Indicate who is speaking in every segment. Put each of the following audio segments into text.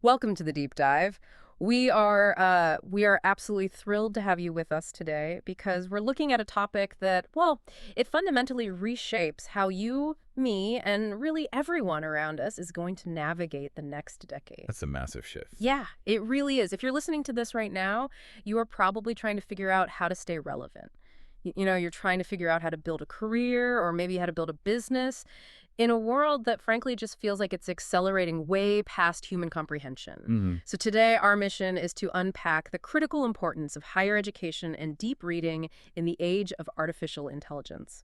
Speaker 1: Welcome to the deep dive. We are absolutely thrilled to have you with us today because we're looking at a topic that, well, it fundamentally reshapes how you, me, and really everyone around us is going to navigate the next decade.
Speaker 2: That's a massive shift.
Speaker 1: Yeah, it really is. If you're listening to this right now, you are probably trying to figure out how to stay relevant. You're trying to figure out how to build a career or maybe how to build a business in a world that frankly just feels like it's accelerating way past human comprehension. So today, our mission is to unpack the critical importance of higher education and deep reading in the age of artificial intelligence.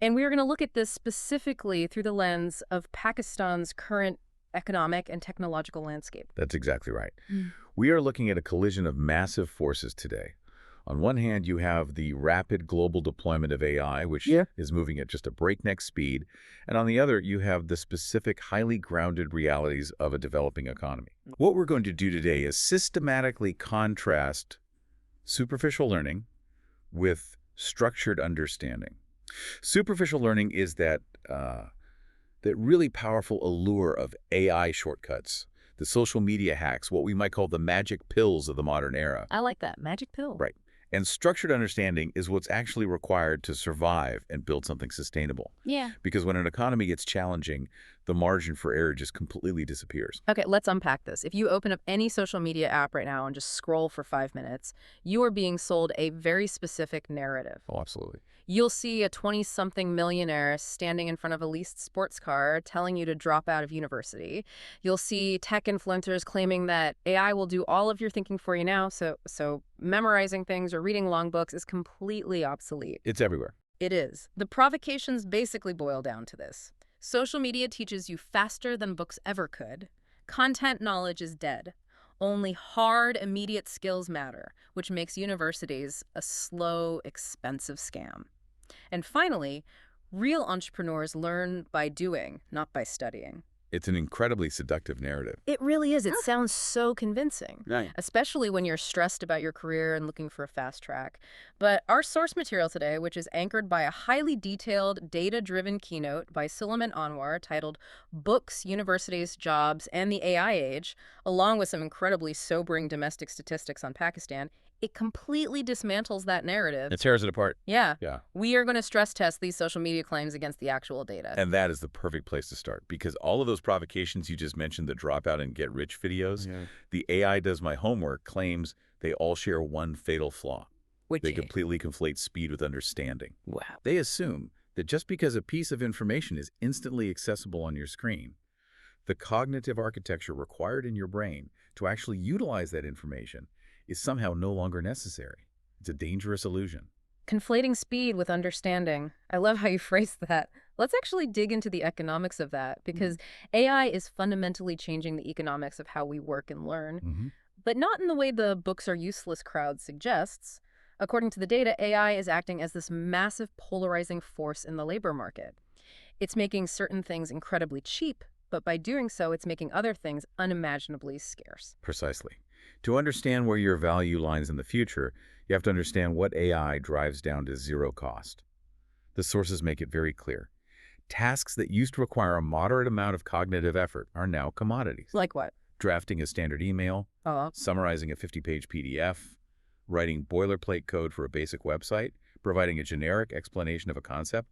Speaker 1: And we are going to look at this specifically through the lens of Pakistan's current economic and technological landscape.
Speaker 2: That's exactly right. We are looking at a collision of massive forces today. On one hand, you have the rapid global deployment of AI, which is moving at just a breakneck speed. And on the other, you have the specific, highly grounded realities of a developing economy. What we're going to do today is systematically contrast superficial learning with structured understanding. Superficial learning is that really powerful allure of AI shortcuts, the social media hacks, what we might call the magic pills of the modern era.
Speaker 1: I like that. Magic pill.
Speaker 2: Right. And structured understanding is what's actually required to survive and build something sustainable.
Speaker 1: Yeah.
Speaker 2: Because when an economy gets challenging, the margin for error just completely disappears.
Speaker 1: Okay, let's unpack this. If you open up any social media app right now and just scroll for 5 minutes, you are being sold a very specific narrative.
Speaker 2: Oh, absolutely.
Speaker 1: You'll see a 20-something millionaire standing in front of a leased sports car telling you to drop out of university. You'll see tech influencers claiming that AI will do all of your thinking for you now, so memorizing things or reading long books is completely obsolete.
Speaker 2: It's everywhere.
Speaker 1: It is. The provocations basically boil down to this. Social media teaches you faster than books ever could. Content knowledge is dead. Only hard, immediate skills matter, which makes universities a slow, expensive scam. And finally, real entrepreneurs learn by doing, not by studying.
Speaker 2: It's an incredibly seductive narrative.
Speaker 1: It really is. It sounds so convincing,
Speaker 2: Right.
Speaker 1: especially when you're stressed about your career and looking for a fast track. But our source material today, which is anchored by a highly detailed, data-driven keynote by Suleiman Anwar titled Books, Universities, Jobs, and the AI Age, along with some incredibly sobering domestic statistics on Pakistan, it completely dismantles that narrative.
Speaker 2: It tears it apart.
Speaker 1: Yeah.
Speaker 2: Yeah.
Speaker 1: We are going to stress test these social media claims against the actual data.
Speaker 2: And that is the perfect place to start, because all of those provocations you just mentioned, the dropout and get rich videos, the AI does my homework claims they all share one fatal flaw. They completely conflate speed with understanding.
Speaker 1: Wow.
Speaker 2: They assume that just because a piece of information is instantly accessible on your screen, the cognitive architecture required in your brain to actually utilize that information is somehow no longer necessary. It's a dangerous illusion.
Speaker 1: Conflating speed with understanding. I love how you phrased that. Let's actually dig into the economics of that, because AI is fundamentally changing the economics of how we work and learn, but not in the way the books are useless crowd suggests. According to the data, AI is acting as this massive polarizing force in the labor market. It's making certain things incredibly cheap, but by doing so, it's making other things unimaginably scarce.
Speaker 2: Precisely. To understand where your value lies in the future, you have to understand what AI drives down to zero cost. The sources make it very clear. Tasks that used to require a moderate amount of cognitive effort are now commodities.
Speaker 1: Like what?
Speaker 2: Drafting a standard email, summarizing a 50-page PDF, writing boilerplate code for a basic website, providing a generic explanation of a concept.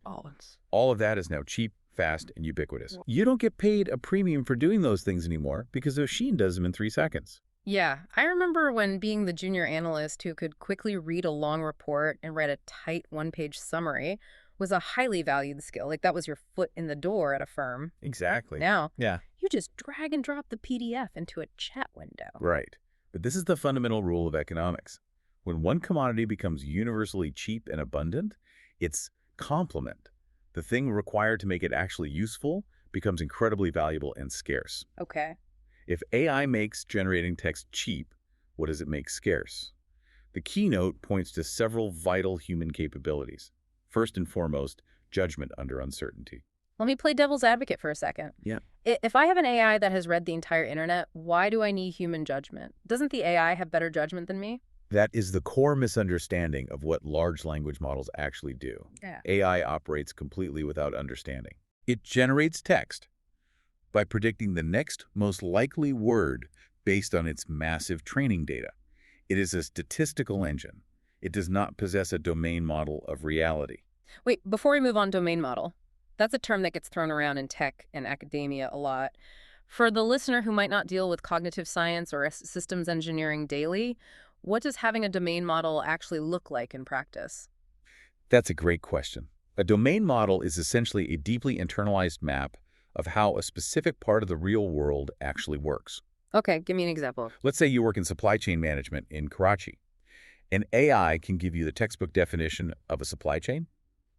Speaker 2: All of that is now cheap, fast, and ubiquitous. You don't get paid a premium for doing those things anymore because the machine does them in 3 seconds.
Speaker 1: Yeah, I remember when being the junior analyst who could quickly read a long report and write a tight one-page summary was a highly valued skill. Like that was your foot in the door at a firm.
Speaker 2: Exactly.
Speaker 1: Now, you just drag and drop the PDF into a chat window.
Speaker 2: Right. But this is the fundamental rule of economics. When one commodity becomes universally cheap and abundant, its complement, the thing required to make it actually useful, becomes incredibly valuable and scarce.
Speaker 1: Okay.
Speaker 2: If AI makes generating text cheap, what does it make scarce? The keynote points to several vital human capabilities. First and foremost, judgment under uncertainty.
Speaker 1: Let me play devil's advocate for a second.
Speaker 2: Yeah.
Speaker 1: If I have an AI that has read the entire internet, why do I need human judgment? Doesn't the AI have better judgment than me?
Speaker 2: That is the core misunderstanding of what large language models actually do.
Speaker 1: Yeah.
Speaker 2: AI operates completely without understanding. It generates text by predicting the next most likely word based on its massive training data. It is a statistical engine. It does not possess a domain model of reality.
Speaker 1: Wait, before we move on, domain model. That's a term that gets thrown around in tech and academia a lot. For the listener who might not deal with cognitive science or systems engineering daily, what does having a domain model actually look like in practice?
Speaker 2: That's a great question. A domain model is essentially a deeply internalized map of how a specific part of the real world actually works.
Speaker 1: Okay, give me an example.
Speaker 2: Let's say you work in supply chain management in Karachi. An AI can give you the textbook definition of a supply chain.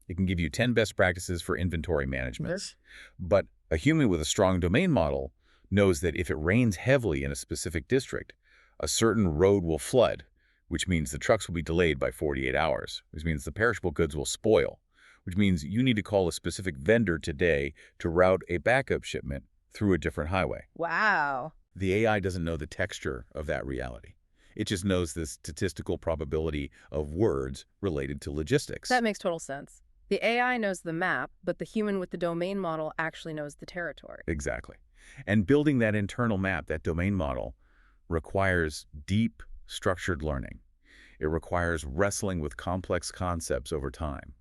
Speaker 2: It can give you 10 best practices for inventory management.
Speaker 1: Yes.
Speaker 2: But a human with a strong domain model knows that if it rains heavily in a specific district, a certain road will flood, which means the trucks will be delayed by 48 hours, which means the perishable goods will spoil, which means you need to call a specific vendor today to route a backup shipment through a different highway.
Speaker 1: Wow.
Speaker 2: The AI doesn't know the texture of that reality. It just knows the statistical probability of words related to logistics.
Speaker 1: That makes total sense. The AI knows the map, but the human with the domain model actually knows the territory.
Speaker 2: Exactly. And building that internal map, that domain model, requires deep, structured learning. It requires wrestling with complex concepts over time.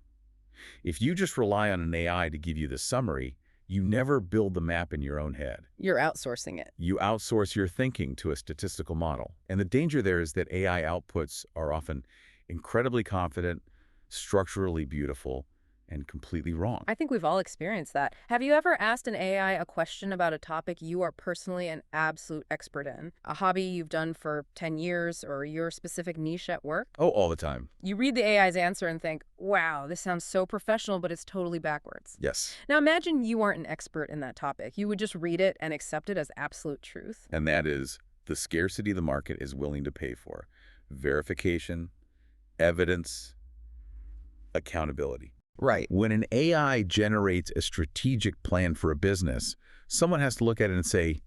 Speaker 2: If you just rely on an AI to give you the summary, you never build the map in your own head.
Speaker 1: You're outsourcing it.
Speaker 2: You outsource your thinking to a statistical model. And the danger there is that AI outputs are often incredibly confident, structurally beautiful, and completely wrong.
Speaker 1: I think we've all experienced that. Have you ever asked an AI a question about a topic you are personally an absolute expert in? A hobby you've done for 10 years or your specific niche at work?
Speaker 2: Oh, all the time.
Speaker 1: You read the AI's answer and think, wow, this sounds so professional, but it's totally backwards.
Speaker 2: Yes.
Speaker 1: Now imagine you aren't an expert in that topic. You would just read it and accept it as absolute truth.
Speaker 2: And that is the scarcity the market is willing to pay for. Verification, evidence, accountability.
Speaker 3: Right.
Speaker 2: When an AI generates a strategic plan for a business, someone has to look at it and say,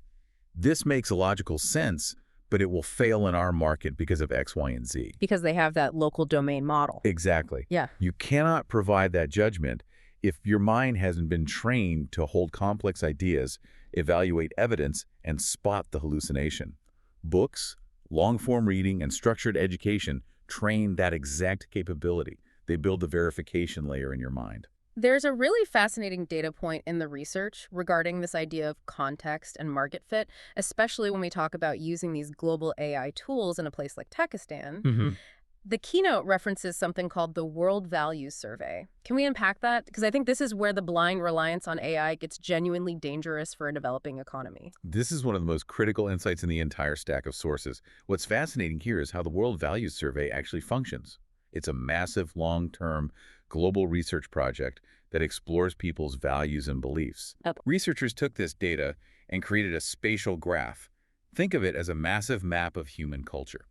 Speaker 2: this makes a logical sense, but it will fail in our market because of X, Y, and Z.
Speaker 1: Because they have that local domain model.
Speaker 2: Exactly.
Speaker 1: Yeah.
Speaker 2: You cannot provide that judgment if your mind hasn't been trained to hold complex ideas, evaluate evidence, and spot the hallucination. Books, long-form reading, and structured education train that exact capability. They build the verification layer in your mind.
Speaker 1: There's a really fascinating data point in the research regarding this idea of context and market fit, especially when we talk about using these global AI tools in a place like Pakistan. The keynote references something called the World Values Survey. Can we unpack that? Because I think this is where the blind reliance on AI gets genuinely dangerous for a developing economy.
Speaker 2: This is one of the most critical insights in the entire stack of sources. What's fascinating here is how the World Values Survey actually functions. It's a massive, long-term, global research project that explores people's values and beliefs. Researchers took this data and created a spatial graph. Think of it as a massive map of human culture.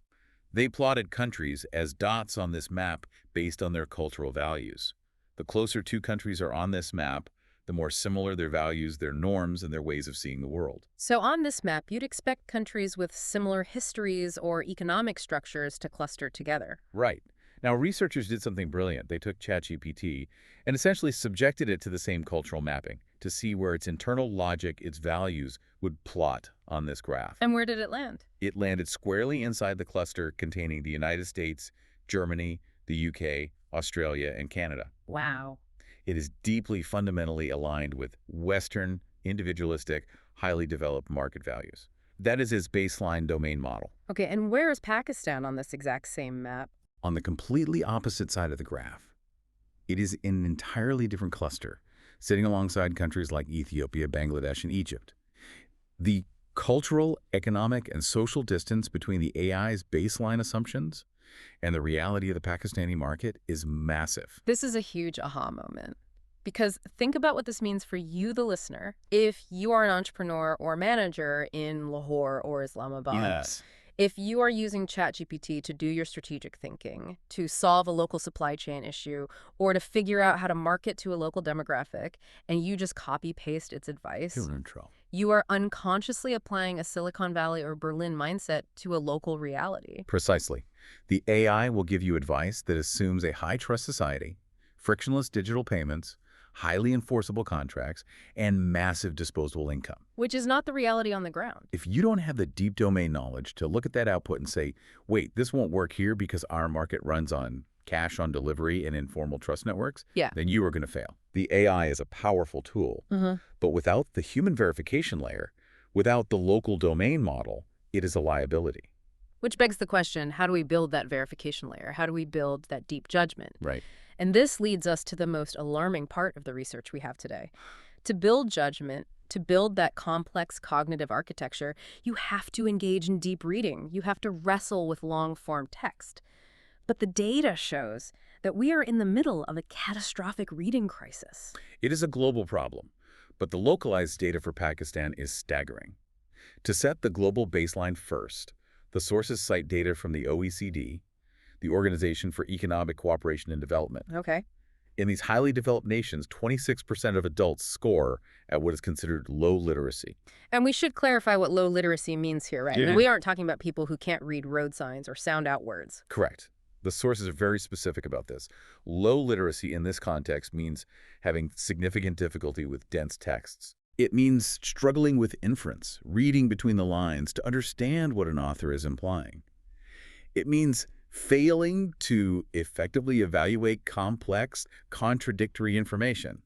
Speaker 2: They plotted countries as dots on this map based on their cultural values. The closer two countries are on this map, the more similar their values, their norms, and their ways of seeing the world.
Speaker 1: So on this map, you'd expect countries with similar histories or economic structures to cluster together.
Speaker 2: Right. Now, researchers did something brilliant. They took ChatGPT and essentially subjected it to the same cultural mapping to see where its internal logic, its values, would plot on this graph.
Speaker 1: And where did it land?
Speaker 2: It landed squarely inside the cluster containing the United States, Germany, the UK, Australia, and Canada.
Speaker 1: Wow.
Speaker 2: It is deeply fundamentally aligned with Western, individualistic, highly developed market values. That is its baseline domain model.
Speaker 1: Okay, and where is Pakistan on this exact same map?
Speaker 2: On the completely opposite side of the graph. It is in an entirely different cluster, sitting alongside countries like Ethiopia, Bangladesh, and Egypt. The cultural, economic, and social distance between the AI's baseline assumptions and the reality of the Pakistani market is massive.
Speaker 1: This is a huge aha moment. Because think about what this means for you, the listener. If you are an entrepreneur or manager in Lahore or Islamabad,
Speaker 2: Yes.
Speaker 1: if you are using ChatGPT to do your strategic thinking, to solve a local supply chain issue, or to figure out how to market to a local demographic, and you just copy-paste its advice, you are unconsciously applying a Silicon Valley or Berlin mindset to a local reality.
Speaker 2: Precisely. The AI will give you advice that assumes a high-trust society, frictionless digital payments, highly enforceable contracts, and massive disposable income.
Speaker 1: Which is not the reality on the ground.
Speaker 2: If you don't have the deep domain knowledge to look at that output and say, wait, this won't work here because our market runs on cash on delivery and informal trust networks,
Speaker 1: Yeah.
Speaker 2: then you are going to fail. The AI is a powerful tool, but without the human verification layer, without the local domain model, it is a liability.
Speaker 1: Which begs the question, how do we build that verification layer? How do we build that deep judgment?
Speaker 2: Right.
Speaker 1: And this leads us to the most alarming part of the research we have today. To build judgment, to build that complex cognitive architecture, you have to engage in deep reading. You have to wrestle with long-form text. But the data shows that we are in the middle of a catastrophic reading crisis.
Speaker 2: It is a global problem, but the localized data for Pakistan is staggering. To set the global baseline first, the sources cite data from the OECD, the Organization for Economic Cooperation and Development.
Speaker 1: Okay.
Speaker 2: In these highly developed nations, 26% of adults score at what is considered low literacy.
Speaker 1: And we should clarify what low literacy means here, right? I mean, we aren't talking about people who can't read road signs or sound out words.
Speaker 2: Correct. The sources are very specific about this. Low literacy in this context means having significant difficulty with dense texts. It means struggling with inference, reading between the lines to understand what an author is implying. It means failing to effectively evaluate complex, contradictory information.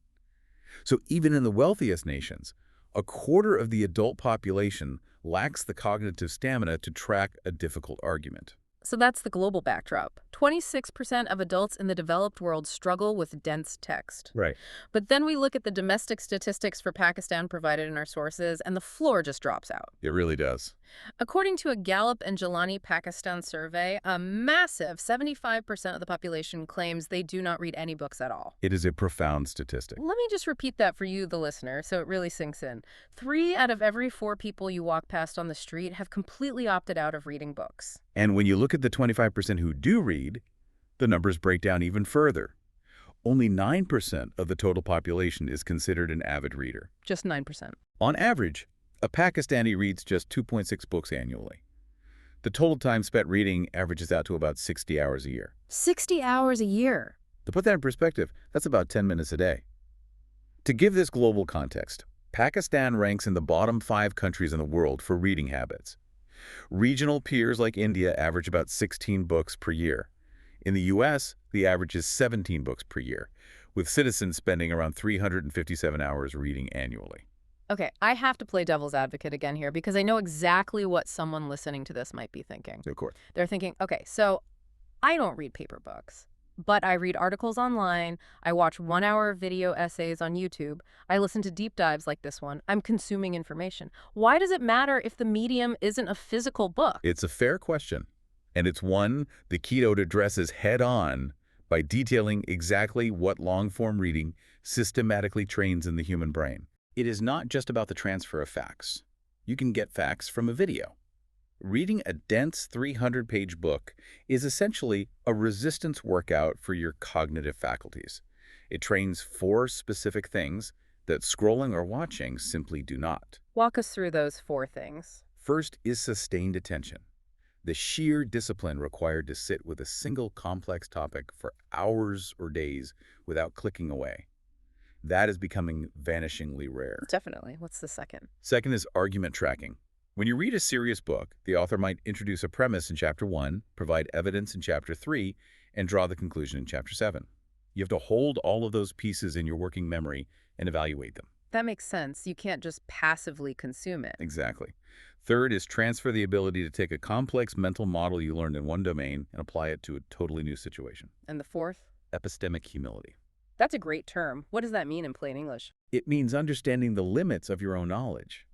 Speaker 2: So even in the wealthiest nations, a quarter of the adult population lacks the cognitive stamina to track a difficult argument.
Speaker 1: So that's the global backdrop. 26% of adults in the developed world struggle with dense text.
Speaker 2: Right.
Speaker 1: But then we look at the domestic statistics for Pakistan provided in our sources, and the floor just drops out.
Speaker 2: It really does.
Speaker 1: According to a Gallup and Jelani Pakistan survey, a massive 75% of the population claims they do not read any books at all.
Speaker 2: It is a profound statistic.
Speaker 1: Let me just repeat that for you, the listener, so it really sinks in. 3 out of every 4 people you walk past on the street have completely opted out of reading books.
Speaker 2: And when you look at the 25% who do read, the numbers break down even further. Only 9% of the total population is considered an avid reader.
Speaker 1: Just 9%.
Speaker 2: On average, a Pakistani reads just 2.6 books annually. The total time spent reading averages out to about 60 hours a year.
Speaker 1: 60 hours a year.
Speaker 2: To put that in perspective, that's about 10 minutes a day. To give this global context, Pakistan ranks in the bottom 5 countries in the world for reading habits. Regional peers like India average about 16 books per year. In the U.S., the average is 17 books per year, with citizens spending around 357 hours reading annually.
Speaker 1: Okay, I have to play devil's advocate again here because I know exactly what someone listening to this might be thinking.
Speaker 2: Of course.
Speaker 1: They're thinking, okay, so I don't read paper books, but I read articles online, I watch 1-hour video essays on YouTube, I listen to deep dives like this one, I'm consuming information. Why does it matter if the medium isn't a physical book?
Speaker 2: It's a fair question, and it's one the keynote addresses head-on by detailing exactly what long-form reading systematically trains in the human brain. It is not just about the transfer of facts. You can get facts from a video. Reading a dense 300-page book is essentially a resistance workout for your cognitive faculties. It trains 4 specific things that scrolling or watching simply do not.
Speaker 1: Walk us through those 4 things.
Speaker 2: First is sustained attention, the sheer discipline required to sit with a single complex topic for hours or days without clicking away. That is becoming vanishingly rare.
Speaker 1: Definitely. What's the second?
Speaker 2: Second is argument tracking. When you read a serious book, the author might introduce a premise in Chapter 1, provide evidence in Chapter 3, and draw the conclusion in Chapter 7. You have to hold all of those pieces in your working memory and evaluate them.
Speaker 1: That makes sense. You can't just passively consume it.
Speaker 2: Exactly. Third is transfer the ability to take a complex mental model you learned in one domain and apply it to a totally new situation.
Speaker 1: And the fourth?
Speaker 2: Epistemic humility.
Speaker 1: That's a great term. What does that mean in plain English?
Speaker 2: It means understanding the limits of your own knowledge.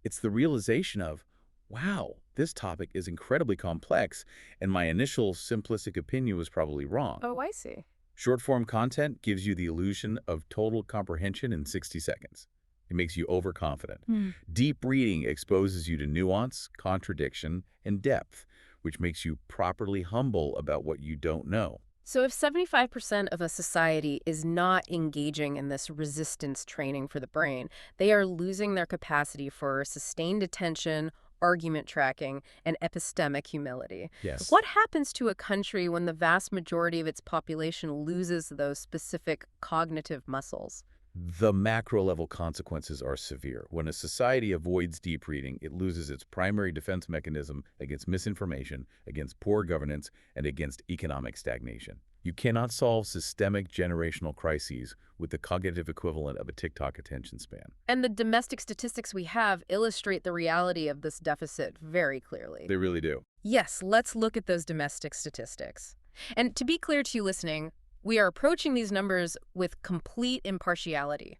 Speaker 2: It's the realization of, wow, this topic is incredibly complex, and my initial simplistic opinion was probably wrong.
Speaker 1: Oh, I see.
Speaker 2: Short-form content gives you the illusion of total comprehension in 60 seconds. It makes you overconfident. Deep reading exposes you to nuance, contradiction, and depth, which makes you properly humble about what you don't know.
Speaker 1: So if 75% of a society is not engaging in this resistance training for the brain, they are losing their capacity for sustained attention argument tracking, and epistemic humility.
Speaker 2: Yes.
Speaker 1: What happens to a country when the vast majority of its population loses those specific cognitive muscles?
Speaker 2: The macro-level consequences are severe. When a society avoids deep reading, it loses its primary defense mechanism against misinformation, against poor governance, and against economic stagnation. You cannot solve systemic generational crises with the cognitive equivalent of a TikTok attention span.
Speaker 1: And the domestic statistics we have illustrate the reality of this deficit very clearly.
Speaker 2: They really do.
Speaker 1: Yes, let's look at those domestic statistics. And to be clear to you listening, we are approaching these numbers with complete impartiality.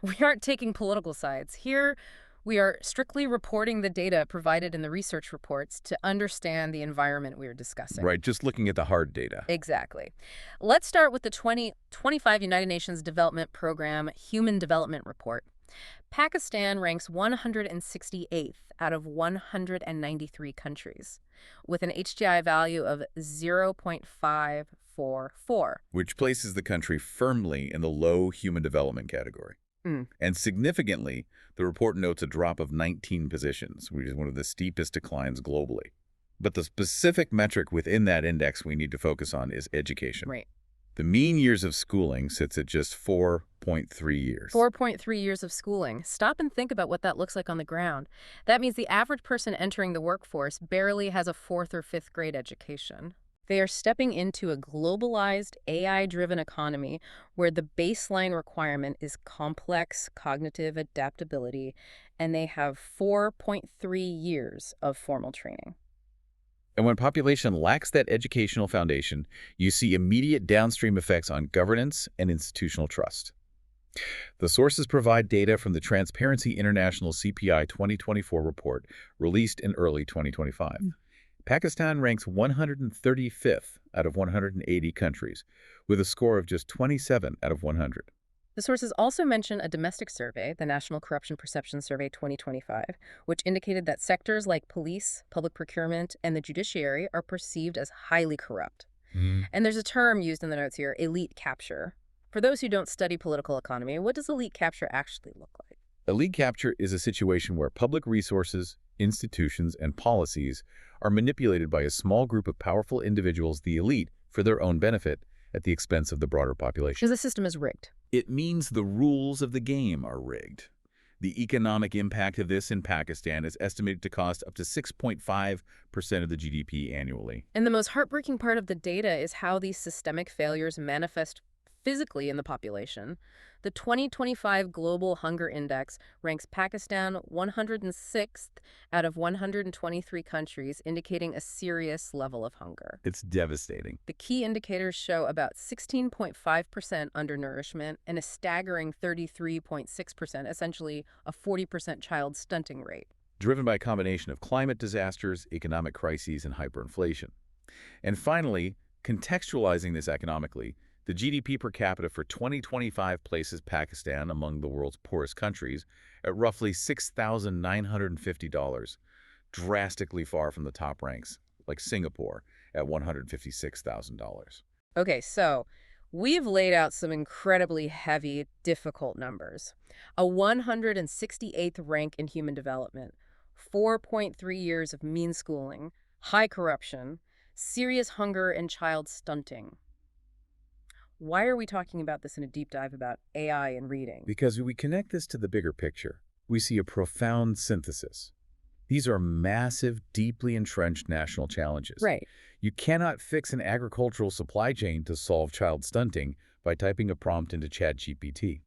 Speaker 1: We aren't taking political sides. Here, we are strictly reporting the data provided in the research reports to understand the environment we are discussing.
Speaker 2: Right, just looking at the hard data.
Speaker 1: Exactly. Let's start with the 2025 United Nations Development Program Human Development Report. Pakistan ranks 168th out of 193 countries, with an HDI value of 0.544.
Speaker 2: Which places the country firmly in the low human development category.
Speaker 1: Mm.
Speaker 2: And significantly, the report notes a drop of 19 positions, which is one of the steepest declines globally. But the specific metric within that index we need to focus on is education.
Speaker 1: Right.
Speaker 2: The mean years of schooling sits at just 4.3 years.
Speaker 1: 4.3 years of schooling. Stop and think about what that looks like on the ground. That means the average person entering the workforce barely has a 4th or 5th grade education. They are stepping into a globalized, AI-driven economy where the baseline requirement is complex cognitive adaptability, and they have 4.3 years of formal training.
Speaker 2: And when population lacks that educational foundation, you see immediate downstream effects on governance and institutional trust. The sources provide data from the Transparency International CPI 2024 report released in early 2025. Pakistan ranks 135th out of 180 countries, with a score of just 27 out of 100.
Speaker 1: The sources also mention a domestic survey, the National Corruption Perception Survey 2025, which indicated that sectors like police, public procurement, and the judiciary are perceived as highly corrupt. And there's a term used in the notes here, elite capture. For those who don't study political economy, what does elite capture actually look like?
Speaker 2: Elite capture is a situation where public resources, institutions, and policies are manipulated by a small group of powerful individuals, the elite, for their own benefit at the expense of the broader population.
Speaker 1: Because the system is rigged.
Speaker 2: It means the rules of the game are rigged. The economic impact of this in Pakistan is estimated to cost up to 6.5% of the GDP annually.
Speaker 1: And the most heartbreaking part of the data is how these systemic failures manifest physically in the population. The 2025 Global Hunger Index ranks Pakistan 106th out of 123 countries, indicating a serious level of hunger.
Speaker 2: It's devastating.
Speaker 1: The key indicators show about 16.5% undernourishment and a staggering 33.6%, essentially a 40% child stunting rate.
Speaker 2: Driven by a combination of climate disasters, economic crises, and hyperinflation. And finally, contextualizing this economically, the GDP per capita for 2025 places Pakistan among the world's poorest countries at roughly $6,950, drastically far from the top ranks, like Singapore at $156,000.
Speaker 1: Okay, so we've laid out some incredibly heavy, difficult numbers. A 168th rank in human development, 4.3 years of mean schooling, high corruption, serious hunger, and child stunting. Why are we talking about this in a deep dive about AI and reading?
Speaker 2: Because we connect this to the bigger picture, we see a profound synthesis. These are massive, deeply entrenched national challenges.
Speaker 1: Right.
Speaker 2: You cannot fix an agricultural supply chain to solve child stunting by typing a prompt into ChatGPT.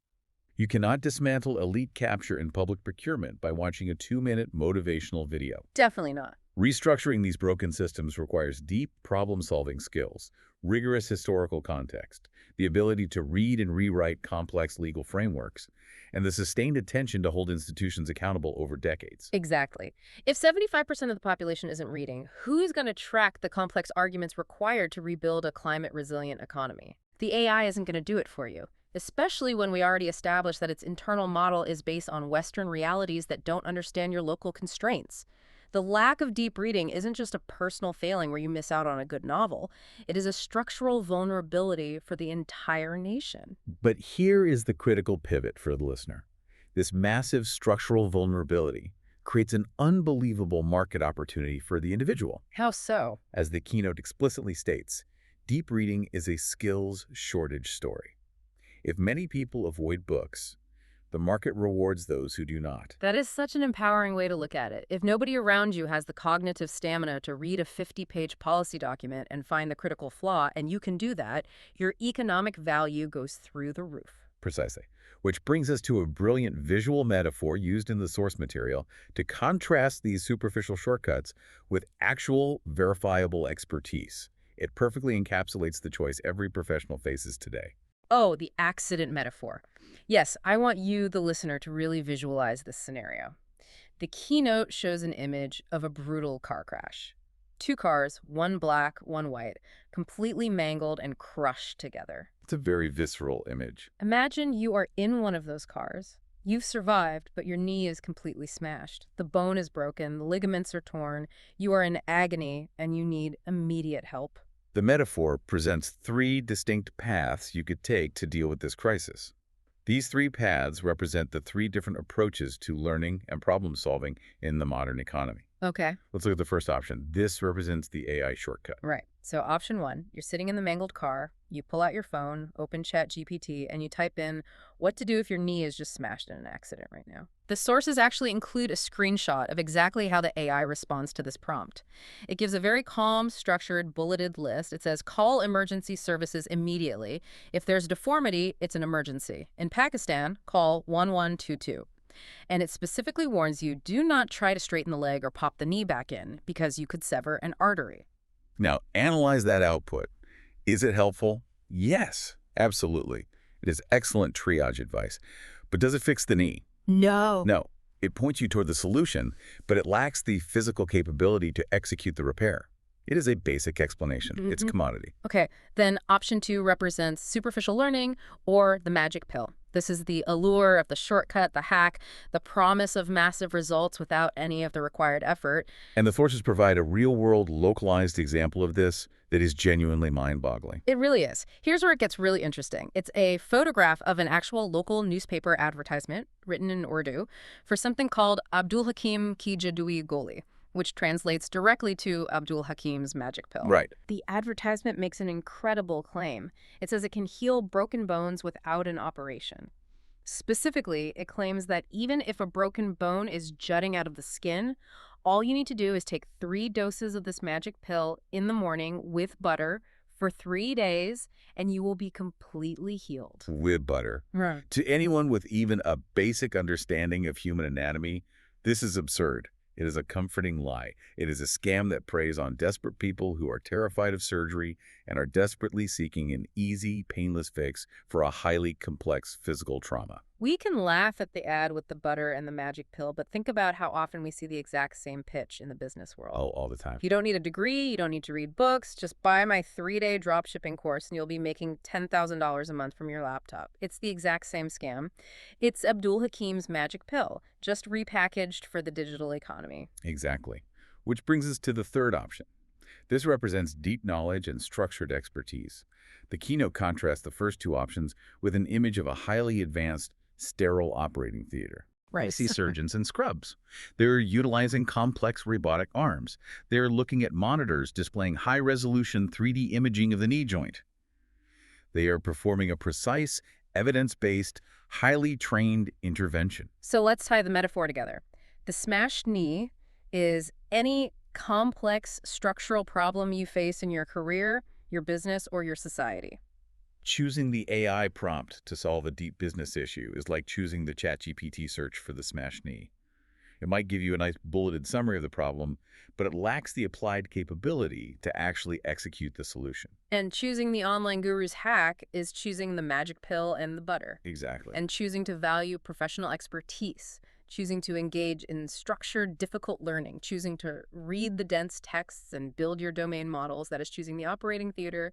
Speaker 2: You cannot dismantle elite capture in public procurement by watching a 2-minute motivational video.
Speaker 1: Definitely not.
Speaker 2: Restructuring these broken systems requires deep problem-solving skills, rigorous historical context, the ability to read and rewrite complex legal frameworks, and the sustained attention to hold institutions accountable over decades.
Speaker 1: Exactly. If 75% of the population isn't reading, who's going to track the complex arguments required to rebuild a climate-resilient economy? The AI isn't going to do it for you, especially when we already established that its internal model is based on Western realities that don't understand your local constraints. The lack of deep reading isn't just a personal failing where you miss out on a good novel. It is a structural vulnerability for the entire nation.
Speaker 2: But here is the critical pivot for the listener. This massive structural vulnerability, creates an unbelievable market opportunity for the individual.
Speaker 1: How so?
Speaker 2: As the keynote explicitly states, deep reading is a skills shortage story. If many people avoid books, the market rewards those who do not.
Speaker 1: That is such an empowering way to look at it. If nobody around you has the cognitive stamina to read a 50-page policy document and find the critical flaw, and you can do that, your economic value goes through the roof.
Speaker 2: Precisely. Which brings us to a brilliant visual metaphor used in the source material to contrast these superficial shortcuts with actual verifiable expertise. It perfectly encapsulates the choice every professional faces today.
Speaker 1: Oh, the accident metaphor. Yes, I want you, the listener, to really visualize this scenario. The keynote shows an image of a brutal car crash. Two cars, one black, one white, completely mangled and crushed together.
Speaker 2: It's a very visceral image.
Speaker 1: Imagine you are in one of those cars. You've survived, but your knee is completely smashed. The bone is broken, the ligaments are torn, you are in agony, and you need immediate help.
Speaker 2: The metaphor presents three distinct paths you could take to deal with this crisis. These three paths represent the three different approaches to learning and problem solving in the modern economy.
Speaker 1: Okay.
Speaker 2: Let's look at the first option. This represents the AI shortcut.
Speaker 1: Right. So option one, you're sitting in the mangled car, you pull out your phone, open ChatGPT, and you type in what to do if your knee is just smashed in an accident right now. The sources actually include a screenshot of exactly how the AI responds to this prompt. It gives a very calm, structured, bulleted list. It says, call emergency services immediately. If there's deformity, it's an emergency. In Pakistan, call 1122. And it specifically warns you, do not try to straighten the leg or pop the knee back in because you could sever an artery.
Speaker 2: Now, analyze that output. Is it helpful? Yes, absolutely. It is excellent triage advice. But does it fix the knee?
Speaker 1: No.
Speaker 2: No. It points you toward the solution, but it lacks the physical capability to execute the repair. It is a basic explanation. It's commodity.
Speaker 1: Okay, then option two represents superficial learning or the magic pill. This is the allure of the shortcut, the hack, the promise of massive results without any of the required effort.
Speaker 2: And the sources provide a real-world, localized example of this that is genuinely mind-boggling.
Speaker 1: It really is. Here's where it gets really interesting. It's a photograph of an actual local newspaper advertisement, written in Urdu, for something called Abdul Hakim Ki Jadui Goli, which translates directly to Abdul Hakim's magic pill.
Speaker 2: Right.
Speaker 1: The advertisement makes an incredible claim. It says it can heal broken bones without an operation. Specifically, it claims that even if a broken bone is jutting out of the skin, all you need to do is take 3 doses of this magic pill in the morning with butter for 3 days, and you will be completely healed.
Speaker 2: With butter.
Speaker 1: Right.
Speaker 2: To anyone with even a basic understanding of human anatomy, this is absurd. It is a comforting lie. It is a scam that preys on desperate people who are terrified of surgery and are desperately seeking an easy, painless fix for a highly complex physical trauma.
Speaker 1: We can laugh at the ad with the butter and the magic pill, but think about how often we see the exact same pitch in the business world.
Speaker 2: Oh, all the time.
Speaker 1: You don't need a degree, you don't need to read books, just buy my 3-day dropshipping course and you'll be making $10,000 a month from your laptop. It's the exact same scam. It's Abdul Hakim's magic pill, just repackaged for the digital economy.
Speaker 2: Exactly. Which brings us to the third option. This represents deep knowledge and structured expertise. The keynote contrasts the first two options with an image of a highly advanced, sterile operating theater.
Speaker 1: Right.
Speaker 2: I see surgeons in scrubs. They're utilizing complex robotic arms. They're looking at monitors displaying high-resolution 3D imaging of the knee joint. They are performing a precise, evidence-based, highly trained intervention.
Speaker 1: So let's tie the metaphor together. The smashed knee is any complex structural problem you face in your career, your business, or your society.
Speaker 2: Choosing the AI prompt to solve a deep business issue is like choosing the ChatGPT search for the smashed knee. It might give you a nice bulleted summary of the problem, but it lacks the applied capability to actually execute the solution.
Speaker 1: And choosing the online guru's hack is choosing the magic pill and the butter.
Speaker 2: Exactly.
Speaker 1: And choosing to value professional expertise, choosing to engage in structured, difficult learning, choosing to read the dense texts and build your domain models, that is choosing the operating theater.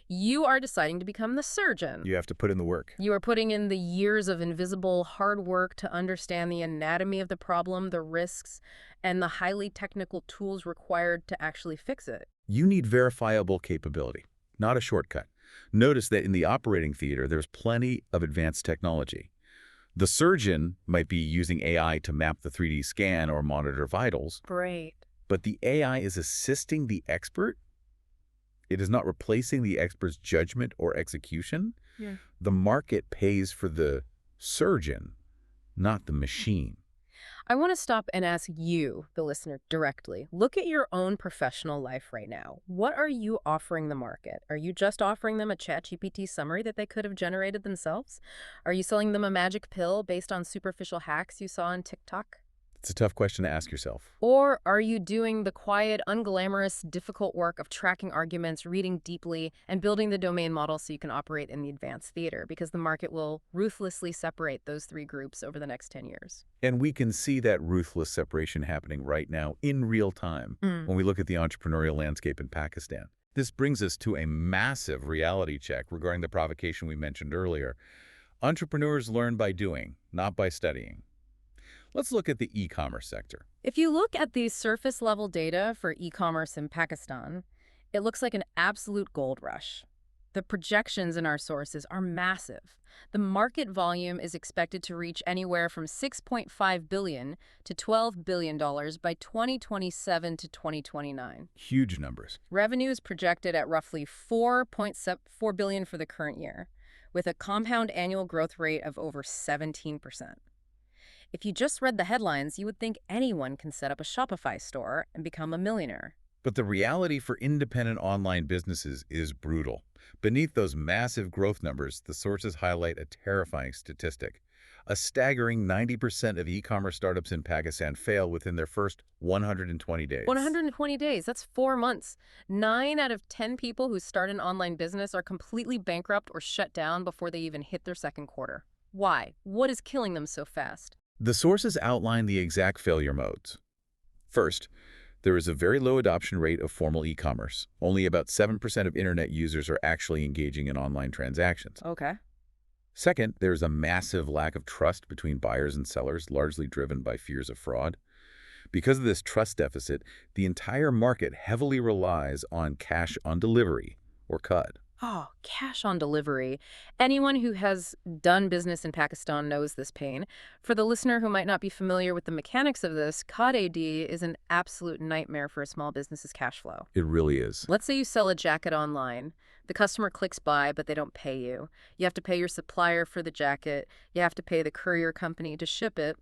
Speaker 1: You are deciding to become the surgeon.
Speaker 2: You have to put in the work.
Speaker 1: You are putting in the years of invisible hard work to understand the anatomy of the problem, the risks, and the highly technical tools required to actually fix it.
Speaker 2: You need verifiable capability, not a shortcut. Notice that in the operating theater, there's plenty of advanced technology. The surgeon might be using AI to map the 3D scan or monitor vitals,
Speaker 1: Great.
Speaker 2: but the AI is assisting the expert. It is not replacing the expert's judgment or execution.
Speaker 1: Yeah.
Speaker 2: The market pays for the surgeon, not the machine.
Speaker 1: I want to stop and ask you, the listener, directly. Look at your own professional life right now. What are you offering the market? Are you just offering them a ChatGPT summary that they could have generated themselves? Are you selling them a magic pill based on superficial hacks you saw on TikTok?
Speaker 2: It's a tough question to ask yourself.
Speaker 1: Or are you doing the quiet, unglamorous, difficult work of tracking arguments, reading deeply, and building the domain model so you can operate in the advanced theater? Because the market will ruthlessly separate those three groups over the next 10 years.
Speaker 2: And we can see that ruthless separation happening right now in real time when we look at the entrepreneurial landscape in Pakistan. This brings us to a massive reality check regarding the provocation we mentioned earlier. Entrepreneurs learn by doing, not by studying. Let's look at the e-commerce sector.
Speaker 1: If you look at the surface-level data for e-commerce in Pakistan, it looks like an absolute gold rush. The projections in our sources are massive. The market volume is expected to reach anywhere from $6.5 billion to $12 billion by 2027 to 2029.
Speaker 2: Huge numbers.
Speaker 1: Revenue is projected at roughly $4.4 billion for the current year, with a compound annual growth rate of over 17%. If you just read the headlines, you would think anyone can set up a Shopify store and become a millionaire.
Speaker 2: But the reality for independent online businesses is brutal. Beneath those massive growth numbers, the sources highlight a terrifying statistic. A staggering 90% of e-commerce startups in Pakistan fail within their first 120 days.
Speaker 1: 120 days, that's 4 months. 9 out of 10 people who start an online business are completely bankrupt or shut down before they even hit their second quarter. Why? What is killing them so fast?
Speaker 2: The sources outline the exact failure modes. First, there is a very low adoption rate of formal e-commerce. Only about 7% of internet users are actually engaging in online transactions.
Speaker 1: Okay.
Speaker 2: Second, there is a massive lack of trust between buyers and sellers, largely driven by fears of fraud. Because of this trust deficit, the entire market heavily relies on cash on delivery, or CUD.
Speaker 1: Oh, cash on delivery. Anyone who has done business in Pakistan knows this pain. For the listener who might not be familiar with the mechanics of this, COD-AD is an absolute nightmare for a small business's cash flow.
Speaker 2: It really is.
Speaker 1: Let's say you sell a jacket online. The customer clicks buy, but they don't pay you. You have to pay your supplier for the jacket. You have to pay the courier company to ship it.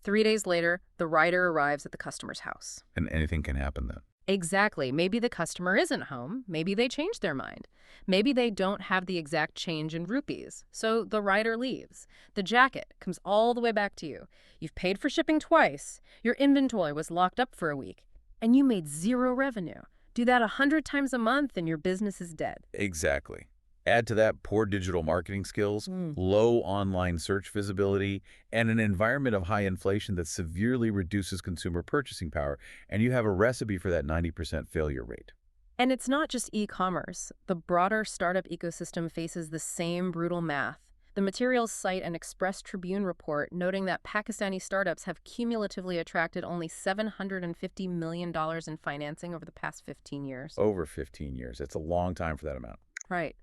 Speaker 1: 3 days later, the rider arrives at the customer's house.
Speaker 2: And anything can happen then.
Speaker 1: Exactly. Maybe the customer isn't home. Maybe they changed their mind. Maybe they don't have the exact change in rupees. So the rider leaves. The jacket comes all the way back to you. You've paid for shipping twice. Your inventory was locked up for a week. And you made zero revenue. Do that 100 times a month and your business is dead.
Speaker 2: Exactly. Add to that poor digital marketing skills, low online search visibility, and an environment of high inflation that severely reduces consumer purchasing power, and you have a recipe for that 90% failure rate.
Speaker 1: And it's not just e-commerce. The broader startup ecosystem faces the same brutal math. The materials cite an Express Tribune report noting that Pakistani startups have cumulatively attracted only $750 million in financing over the past 15 years.
Speaker 2: Over 15 years. It's a long time for that amount.
Speaker 1: Right.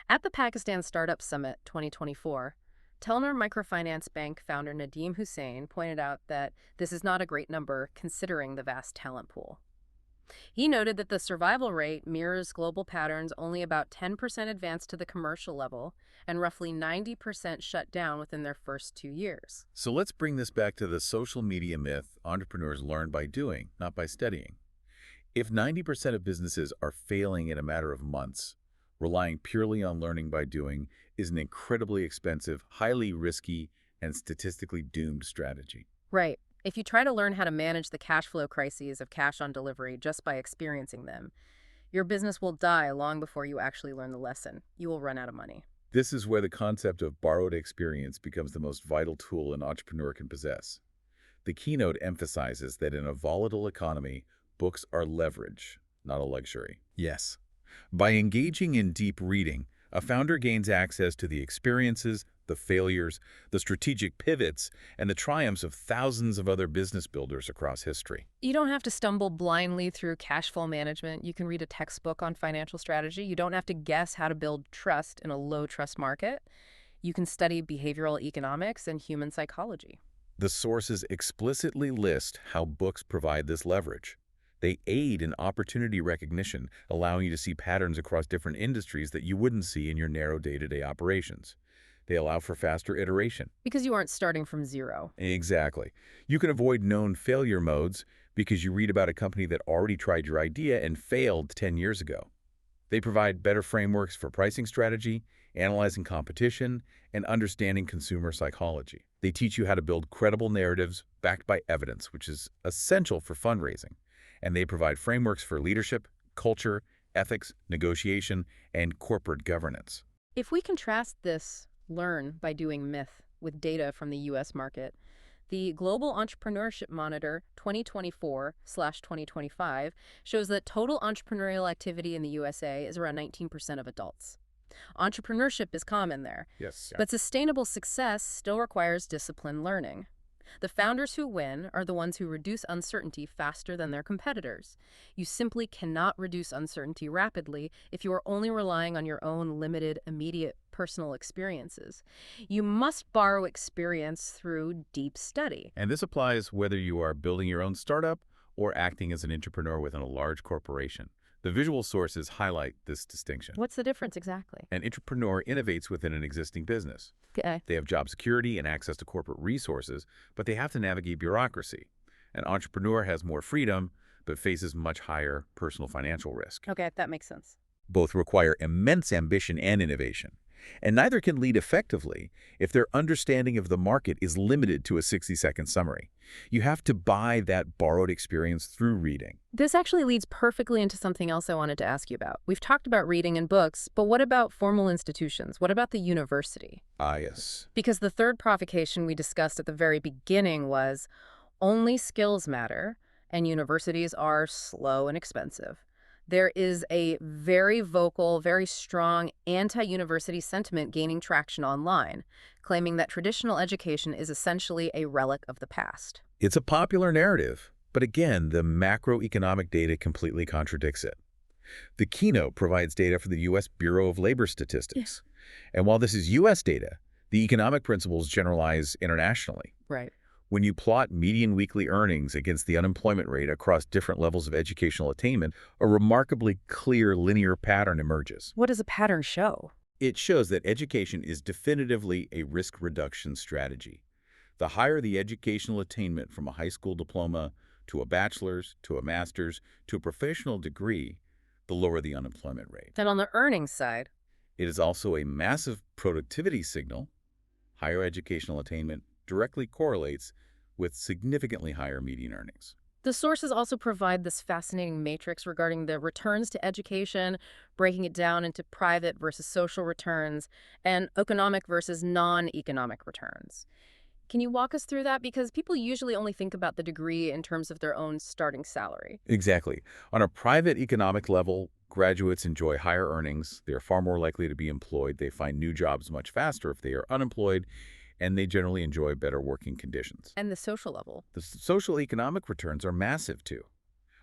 Speaker 1: At the Pakistan Startup Summit 2024, Telnor Microfinance Bank founder Nadeem Hussain pointed out that this is not a great number considering the vast talent pool. He noted that the survival rate mirrors global patterns, only about 10% advance to the commercial level and roughly 90% shut down within their first 2 years.
Speaker 2: So let's bring this back to the social media myth entrepreneurs learn by doing, not by studying. If 90% of businesses are failing in a matter of months, relying purely on learning by doing is an incredibly expensive, highly risky, and statistically doomed strategy.
Speaker 1: Right. If you try to learn how to manage the cash flow crises of cash on delivery just by experiencing them, your business will die long before you actually learn the lesson. You will run out of money.
Speaker 2: This is where the concept of borrowed experience becomes the most vital tool an entrepreneur can possess. The keynote emphasizes that in a volatile economy, books are leverage, not a luxury. Yes. By engaging in deep reading, a founder gains access to the experiences, the failures, the strategic pivots, and the triumphs of thousands of other business builders across history.
Speaker 1: You don't have to stumble blindly through cash flow management. You can read a textbook on financial strategy. You don't have to guess how to build trust in a low-trust market. You can study behavioral economics and human psychology.
Speaker 2: The sources explicitly list how books provide this leverage. They aid in opportunity recognition, allowing you to see patterns across different industries that you wouldn't see in your narrow day-to-day operations. They allow for faster iteration.
Speaker 1: Because you aren't starting from zero.
Speaker 2: Exactly. You can avoid known failure modes because you read about a company that already tried your idea and failed 10 years ago. They provide better frameworks for pricing strategy, analyzing competition, and understanding consumer psychology. They teach you how to build credible narratives backed by evidence, which is essential for fundraising. And they provide frameworks for leadership, culture, ethics, negotiation, and corporate governance.
Speaker 1: If we contrast this learn by doing myth with data from the U.S. market, the Global Entrepreneurship Monitor 2024/2025 shows that total entrepreneurial activity in the USA is around 19% of adults. Entrepreneurship is common there,
Speaker 2: Yes.
Speaker 1: but sustainable success still requires disciplined learning. The founders who win are the ones who reduce uncertainty faster than their competitors. You simply cannot reduce uncertainty rapidly if you are only relying on your own limited, immediate personal experiences. You must borrow experience through deep study.
Speaker 2: And this applies whether you are building your own startup or acting as an entrepreneur within a large corporation. The visual sources highlight this distinction.
Speaker 1: What's the difference exactly?
Speaker 2: An entrepreneur innovates within an existing business.
Speaker 1: Okay.
Speaker 2: They have job security and access to corporate resources, but they have to navigate bureaucracy. An entrepreneur has more freedom, but faces much higher personal financial risk.
Speaker 1: Okay, that makes sense.
Speaker 2: Both require immense ambition and innovation, and neither can lead effectively if their understanding of the market is limited to a 60-second summary. You have to buy that borrowed experience through reading.
Speaker 1: This actually leads perfectly into something else I wanted to ask you about. We've talked about reading and books, but what about formal institutions? What about the university?
Speaker 2: Ah, yes.
Speaker 1: Because the third provocation we discussed at the very beginning was only skills matter, and universities are slow and expensive. There is a very vocal, very strong anti-university sentiment gaining traction online, claiming that traditional education is essentially a relic of the past.
Speaker 2: It's a popular narrative, but again, the macroeconomic data completely contradicts it. The keynote provides data for the U.S. Bureau of Labor Statistics. And while this is U.S. data, the economic principles generalize internationally.
Speaker 1: Right.
Speaker 2: When you plot median weekly earnings against the unemployment rate across different levels of educational attainment, a remarkably clear linear pattern emerges.
Speaker 1: What does a pattern show?
Speaker 2: It shows that education is definitively a risk reduction strategy. The higher the educational attainment from a high school diploma to a bachelor's, to a master's, to a professional degree, the lower the unemployment rate.
Speaker 1: Then on the earnings side,
Speaker 2: It is also a massive productivity signal. Higher educational attainment directly correlates with significantly higher median earnings.
Speaker 1: the sources also provide this fascinating matrix regarding the returns to education, breaking it down into private versus social returns, and economic versus non-economic returns. Can you walk us through that? Because people usually only think about the degree in terms of their own starting salary.
Speaker 2: Exactly. On a private economic level, graduates enjoy higher earnings. They are far more likely to be employed. They find new jobs much faster if they are unemployed, and they generally enjoy better working conditions.
Speaker 1: And the social level.
Speaker 2: The social economic returns are massive, too.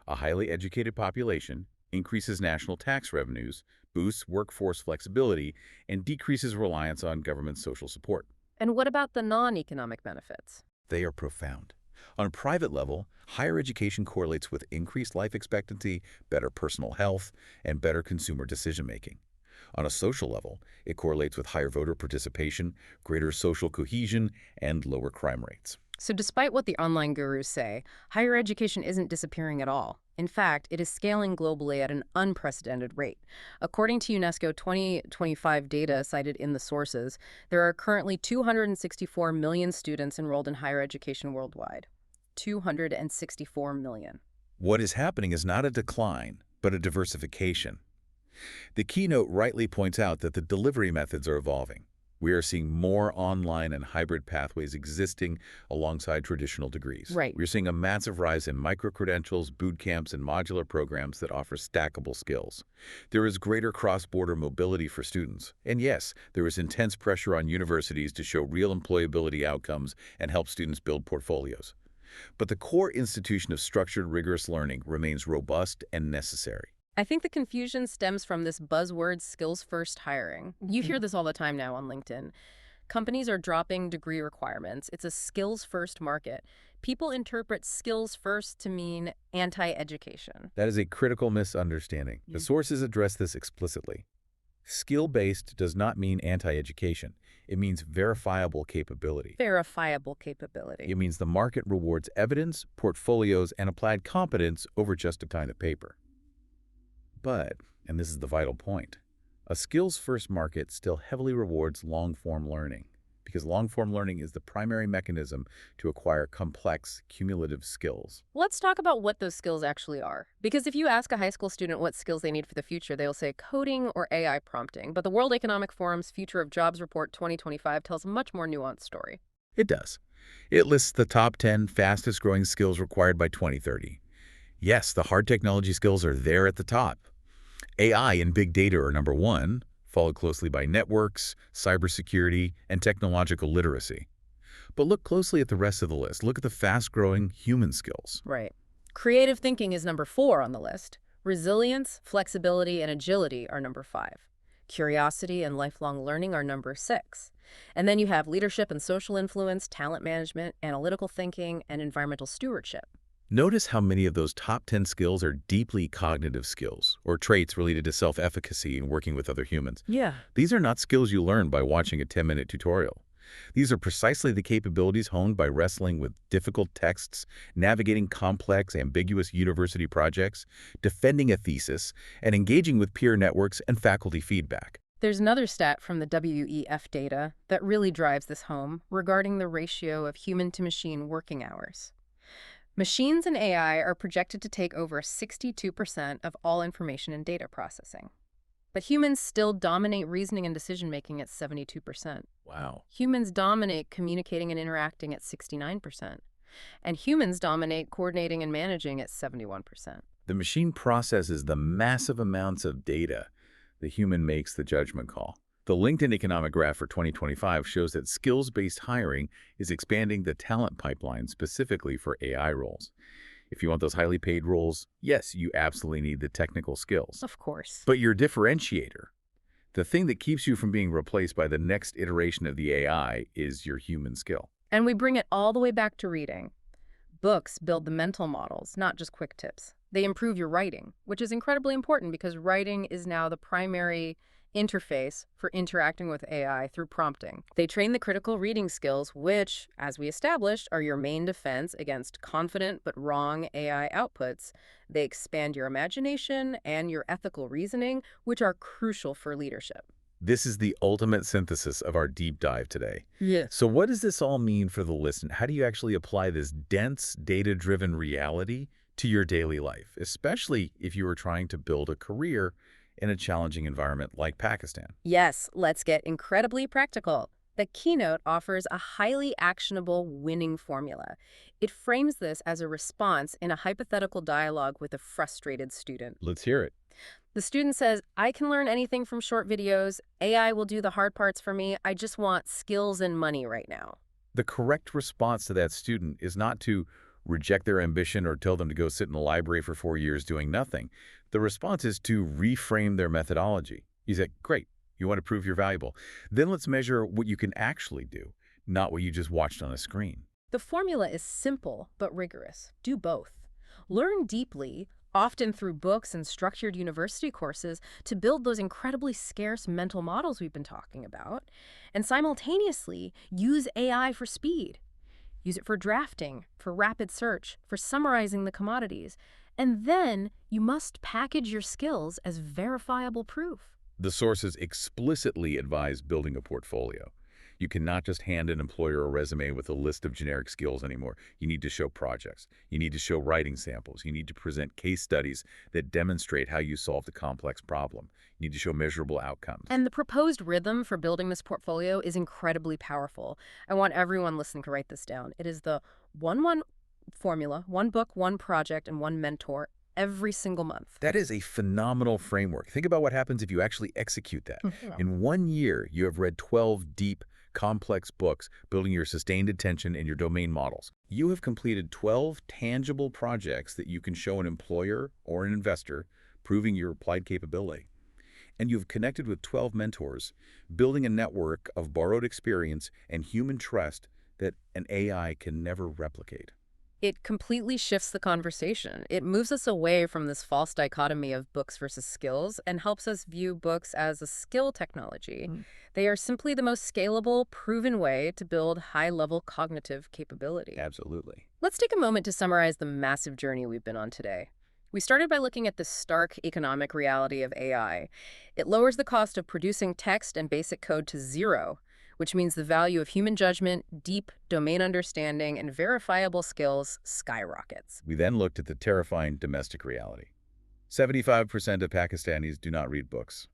Speaker 2: A highly educated population increases national tax revenues, boosts workforce flexibility, and decreases reliance on government social support.
Speaker 1: And what about the non-economic benefits?
Speaker 2: They are profound. On a private level, higher education correlates with increased life expectancy, better personal health, and better consumer decision-making. On a social level, it correlates with higher voter participation, greater social cohesion, and lower crime rates.
Speaker 1: So despite what the online gurus say, higher education isn't disappearing at all. In fact, it is scaling globally at an unprecedented rate. According to UNESCO 2025 data cited in the sources, there are currently 264 million students enrolled in higher education worldwide. 264 million.
Speaker 2: What is happening is not a decline, but a diversification. The keynote rightly points out that the delivery methods are evolving. We are seeing more online and hybrid pathways existing alongside traditional degrees.
Speaker 1: Right.
Speaker 2: We're seeing a massive rise in micro-credentials, boot camps, and modular programs that offer stackable skills. There is greater cross-border mobility for students. And yes, there is intense pressure on universities to show real employability outcomes and help students build portfolios. But the core institution of structured, rigorous learning remains robust and necessary.
Speaker 1: I think the confusion stems from this buzzword skills-first hiring. You hear this all the time now on LinkedIn. Companies are dropping degree requirements. It's a skills-first market. People interpret skills first to mean anti-education.
Speaker 2: That is a critical misunderstanding. The
Speaker 1: Yeah.
Speaker 2: sources address this explicitly. Skill-based does not mean anti-education. It means verifiable capability.
Speaker 1: Verifiable capability.
Speaker 2: It means the market rewards evidence, portfolios, and applied competence over just a kind of paper. But, and this is the vital point, a skills-first market still heavily rewards long-form learning, because long-form learning is the primary mechanism to acquire complex, cumulative skills.
Speaker 1: Let's talk about what those skills actually are. Because if you ask a high school student what skills they need for the future, they'll say coding or AI prompting. But the World Economic Forum's Future of Jobs Report 2025 tells a much more nuanced story.
Speaker 2: It does. It lists the top 10 fastest-growing skills required by 2030. Yes, the hard technology skills are there at the top. AI and big data are number one, followed closely by networks, cybersecurity, and technological literacy. But look closely at the rest of the list. Look at the fast-growing human skills.
Speaker 1: Right. Creative thinking is number 4 on the list. Resilience, flexibility, and agility are number 5. Curiosity and lifelong learning are number 6. And then you have leadership and social influence, talent management, analytical thinking, and environmental stewardship.
Speaker 2: Notice how many of those top 10 skills are deeply cognitive skills, or traits related to self-efficacy and working with other humans.
Speaker 1: Yeah.
Speaker 2: These are not skills you learn by watching a 10-minute tutorial. These are precisely the capabilities honed by wrestling with difficult texts, navigating complex, ambiguous university projects, defending a thesis, and engaging with peer networks and faculty feedback.
Speaker 1: There's another stat from the WEF data that really drives this home regarding the ratio of human-to-machine working hours. Machines and AI are projected to take over 62% of all information and data processing. But humans still dominate reasoning and decision-making at 72%.
Speaker 2: Wow.
Speaker 1: Humans dominate communicating and interacting at 69%. And humans dominate coordinating and managing at 71%.
Speaker 2: The machine processes the massive amounts of data. The human makes the judgment call. The LinkedIn economic graph for 2025 shows that skills-based hiring is expanding the talent pipeline specifically for AI roles. If you want those highly paid roles, yes, you absolutely need the technical skills.
Speaker 1: Of course.
Speaker 2: But your differentiator, the thing that keeps you from being replaced by the next iteration of the AI, is your human skill.
Speaker 1: And we bring it all the way back to reading. Books build the mental models, not just quick tips. They improve your writing, which is incredibly important because writing is now the primary interface for interacting with AI through prompting. They train the critical reading skills, which, as we established, are your main defense against confident but wrong AI outputs. They expand your imagination and your ethical reasoning, which are crucial for leadership.
Speaker 2: This is the ultimate synthesis of our deep dive today.
Speaker 1: Yes.
Speaker 2: So what does this all mean for the listener? How do you actually apply this dense, data-driven reality to your daily life, especially if you are trying to build a career in a challenging environment like Pakistan?
Speaker 1: Yes, let's get incredibly practical. The keynote offers a highly actionable winning formula. It frames this as a response in a hypothetical dialogue with a frustrated student.
Speaker 2: Let's hear it.
Speaker 1: The student says, I can learn anything from short videos. AI will do the hard parts for me. I just want skills and money right now.
Speaker 2: The correct response to that student is not to reject their ambition or tell them to go sit in the library for 4 years doing nothing. The response is to reframe their methodology. You say, great, you want to prove you're valuable. Then let's measure what you can actually do, not what you just watched on a screen.
Speaker 1: The formula is simple but rigorous. Do both. Learn deeply, often through books and structured university courses, to build those incredibly scarce mental models we've been talking about, and simultaneously use AI for speed. Use it for drafting, for rapid search, for summarizing the commodities. And then you must package your skills as verifiable proof.
Speaker 2: The sources explicitly advise building a portfolio. You cannot just hand an employer a resume with a list of generic skills anymore. You need to show projects. You need to show writing samples. You need to present case studies that demonstrate how you solved a complex problem. You need to show measurable outcomes.
Speaker 1: And the proposed rhythm for building this portfolio is incredibly powerful. I want everyone listening to write this down. It is the 1-1 formula, 1 book, 1 project, and 1 mentor every single month.
Speaker 2: That is a phenomenal framework. Think about what happens if you actually execute that. In 1 year, you have read 12 deep, complex books, building your sustained attention and your domain models. You have completed 12 tangible projects that you can show an employer or an investor, proving your applied capability. And you've connected with 12 mentors, building a network of borrowed experience and human trust that an AI can never replicate.
Speaker 1: It completely shifts the conversation. It moves us away from this false dichotomy of books versus skills and helps us view books as a skill technology.
Speaker 2: Mm.
Speaker 1: They are simply the most scalable, proven way to build high-level cognitive capability.
Speaker 2: Absolutely.
Speaker 1: Let's take a moment to summarize the massive journey we've been on today. We started by looking at the stark economic reality of AI. It lowers the cost of producing text and basic code to zero, which means the value of human judgment, deep domain understanding, and verifiable skills skyrockets.
Speaker 2: We then looked at the terrifying domestic reality. 75% of Pakistanis do not read books.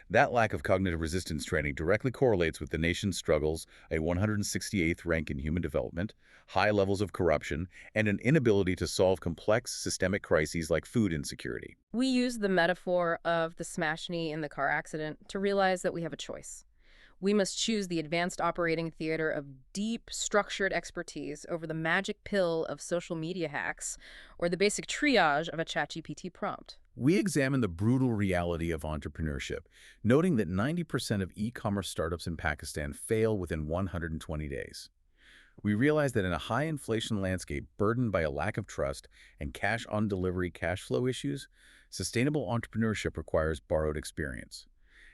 Speaker 2: That lack of cognitive resistance training directly correlates with the nation's struggles, a 168th rank in human development, high levels of corruption, and an inability to solve complex systemic crises like food insecurity.
Speaker 1: We use the metaphor of the smash knee in the car accident to realize that we have a choice. We must choose the advanced operating theater of deep, structured expertise over the magic pill of social media hacks or the basic triage of a ChatGPT prompt.
Speaker 2: We examine the brutal reality of entrepreneurship, noting that 90% of e-commerce startups in Pakistan fail within 120 days. We realize that in a high inflation landscape burdened by a lack of trust and cash-on-delivery cash flow issues, sustainable entrepreneurship requires borrowed experience.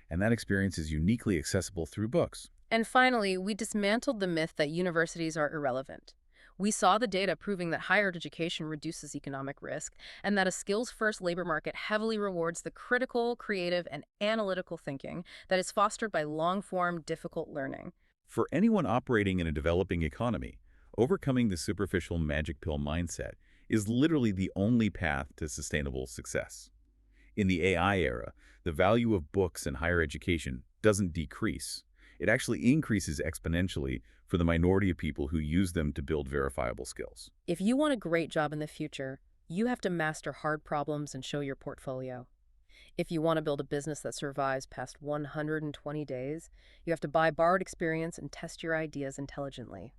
Speaker 2: And that experience is uniquely accessible through books.
Speaker 1: And finally, we dismantled the myth that universities are irrelevant. We saw the data proving that higher education reduces economic risk and that a skills-first labor market heavily rewards the critical, creative, and analytical thinking that is fostered by long-form, difficult learning.
Speaker 2: For anyone operating in a developing economy, overcoming the superficial magic pill mindset is literally the only path to sustainable success. In the AI era, the value of books and higher education doesn't decrease. It actually increases exponentially for the minority of people who use them to build verifiable skills.
Speaker 1: If you want a great job in the future, you have to master hard problems and show your portfolio. If you want to build a business that survives past 120 days, you have to buy borrowed experience and test your ideas intelligently.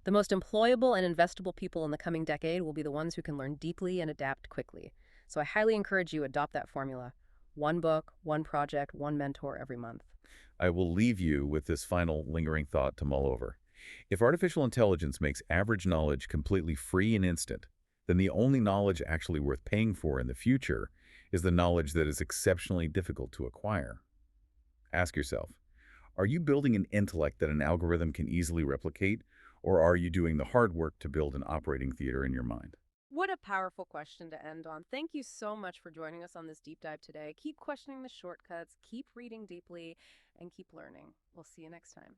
Speaker 1: The most employable and investable people in the coming decade will be the ones who can learn deeply and adapt quickly. So I highly encourage you to adopt that formula. One book, one project, one mentor every month.
Speaker 2: I will leave you with this final lingering thought to mull over. If artificial intelligence makes average knowledge completely free and instant, then the only knowledge actually worth paying for in the future is the knowledge that is exceptionally difficult to acquire. Ask yourself, are you building an intellect that an algorithm can easily replicate, or are you doing the hard work to build an operating theater in your mind?
Speaker 1: What a powerful question to end on. Thank you so much for joining us on this deep dive today. Keep questioning the shortcuts, keep reading deeply, and keep learning. We'll see you next time.